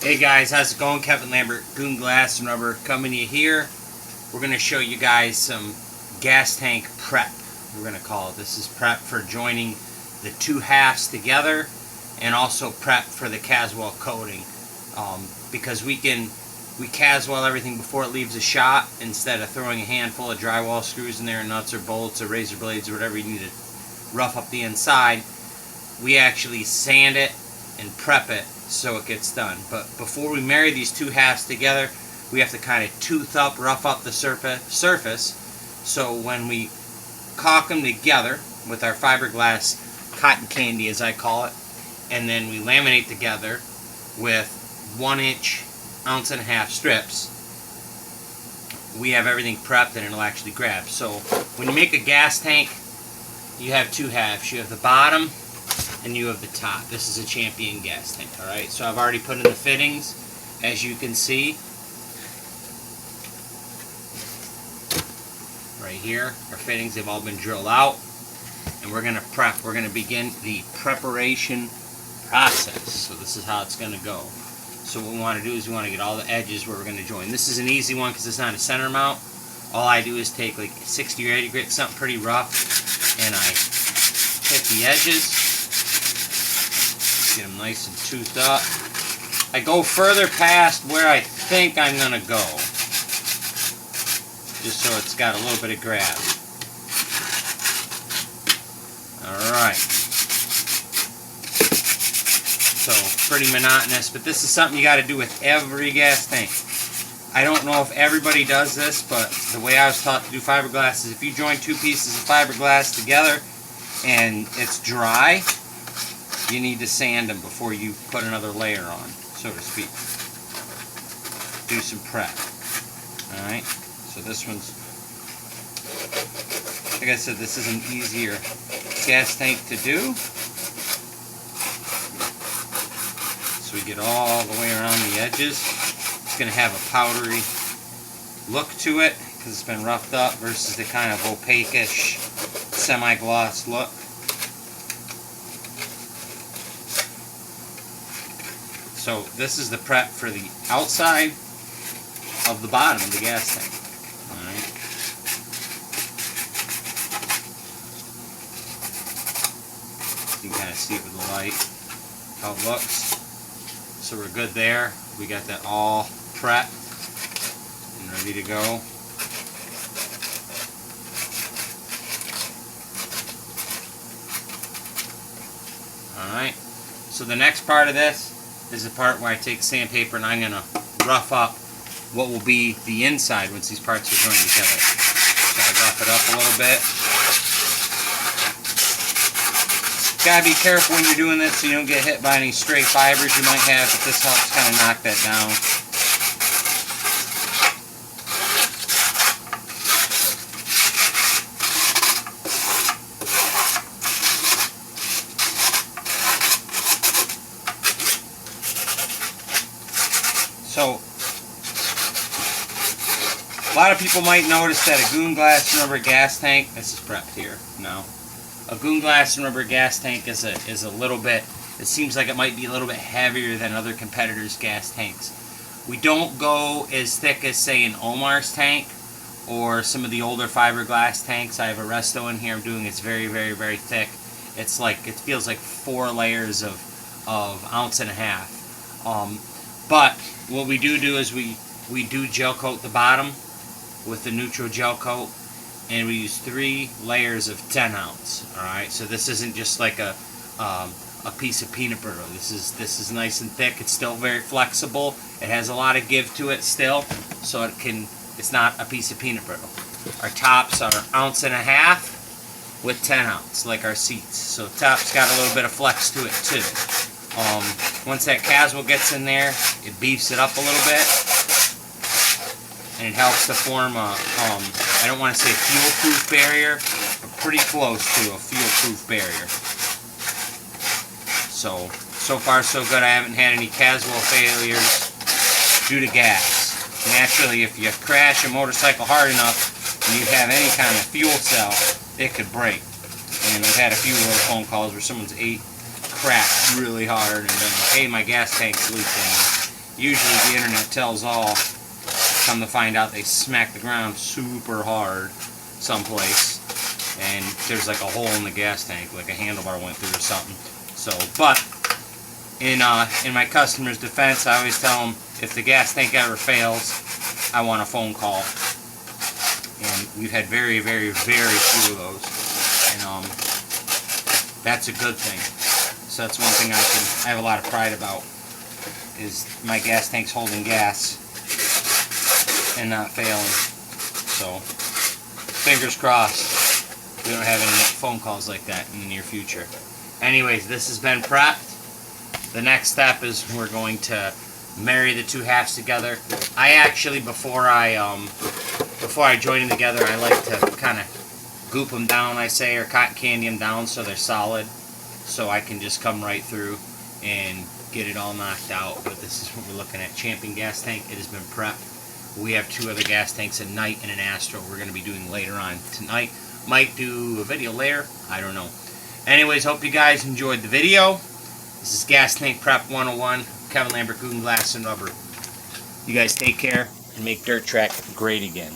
Hey guys, how's it going? Kevin Lambert, Goon Glass and Rubber, coming to you here. We're going to show you guys some gas tank prep, we're going to call it. This is prep for joining the two halves together and also prep for the Caswell coating. Because we Caswell everything before it leaves a shop instead of throwing a handful of drywall screws in there, nuts or bolts or razor blades or whatever you need to rough up the inside. We actually sand it and prep it so it gets done. But before we marry these two halves together, we have to kind of tooth up, rough up the surface, so when we caulk them together with our fiberglass cotton candy, as I call it, and then we laminate together with 1-inch, 1.5 ounce strips, we have everything prepped and it'll actually grab. So when you make a gas tank, you have two halves. You have the bottom and you have the top. This is a Champion gas tank, alright? So I've already put in the fittings, as you can see. Right here, our fittings, they've all been drilled out. And we're going to prep. We're going to begin the preparation process. So this is how it's going to go. So what we want to do is we want to get all the edges where we're going to join. This is an easy one because it's not a center mount. All I do is take like 60 or 80 grit, something pretty rough, and I hit the edges. Get them nice and toothed up. I go further past where I think I'm going to go, just so it's got a little bit of grab. Alright. So, pretty monotonous, but this is something you got to do with every gas tank. I don't know if everybody does this, but the way I was taught to do fiberglass is if you join two pieces of fiberglass together and it's dry, you need to sand them before you put another layer on, so to speak. Do some prep. Alright, so this one's, like I said, this is an easier gas tank to do. So we get all the way around the edges. It's going to have a powdery look to it because it's been roughed up versus the kind of opaque-ish semi-gloss look. So this is the prep for the outside of the bottom of the gas tank. Alright. You can kind of see it with the light how it looks. So we're good there. We got that all prepped and ready to go. Alright. So the next part of this is the part where I take sandpaper and I'm going to rough up what will be the inside once these parts are joined together. So I rough it up a little bit. Gotta be careful when you're doing this so you don't get hit by any stray fibers you might have, but this helps kind of knock that down. So, a lot of people might notice that a Goon Glass and Rubber gas tank, this is prepped here now. A Goon Glass and Rubber gas tank is a little bit, it seems like it might be a little bit heavier than other competitors' gas tanks. We don't go as thick as, say, an Omar's tank or some of the older fiberglass tanks. I have a Resto in here I'm doing, it's very, very, very thick. It's like, it feels like 4 layers of 1.5 ounces. But what we do is we do gel coat the bottom with the neutral gel coat, and we use 3 layers of 10 ounce. Alright, so this isn't just like a piece of peanut butter. This is nice and thick. It's still very flexible. It has a lot of give to it still, so it's not a piece of peanut butter. Our tops are 1.5 ounces with 10 ounce, like our seats. So top's got a little bit of flex to it too. Once that Caswell gets in there, it beefs it up a little bit, and it helps to form a, I don't want to say fuel-proof barrier, but pretty close to a fuel-proof barrier. So far so good. I haven't had any Caswell failures due to gas. Naturally, if you crash a motorcycle hard enough and you have any kind of fuel cell, it could break. And I've had a few of those phone calls where someone's cracked really hard and been like, hey, my gas tank's leaking. usually the internet tells all. Come to find out, they smack the ground super hard someplace, and there's like a hole in the gas tank, like a handlebar went through or something. So, but in my customer's defense, I always tell them if the gas tank ever fails, I want a phone call. And we've had very, very, very few of those, and that's a good thing. So that's one thing I have a lot of pride about, is my gas tank's holding gas and not failing. So fingers crossed we don't have any phone calls like that in the near future. Anyways, this has been prepped. The next step is we're going to marry the two halves together. I actually, before I join them together, I like to kind of goop them down, I say, or cotton candy them down so they're solid, so I can just come right through and get it all knocked out. But this is what we're looking at. Champion gas tank. It has been prepped. We have two other gas tanks, a Knight and an Astro, we're going to be doing later on tonight. Might do a video later, I don't know. Anyways, hope you guys enjoyed the video. This is Gas Tank Prep 101, Kevin Lambert, Glass and Rubber. You guys take care and make Dirt Track great again.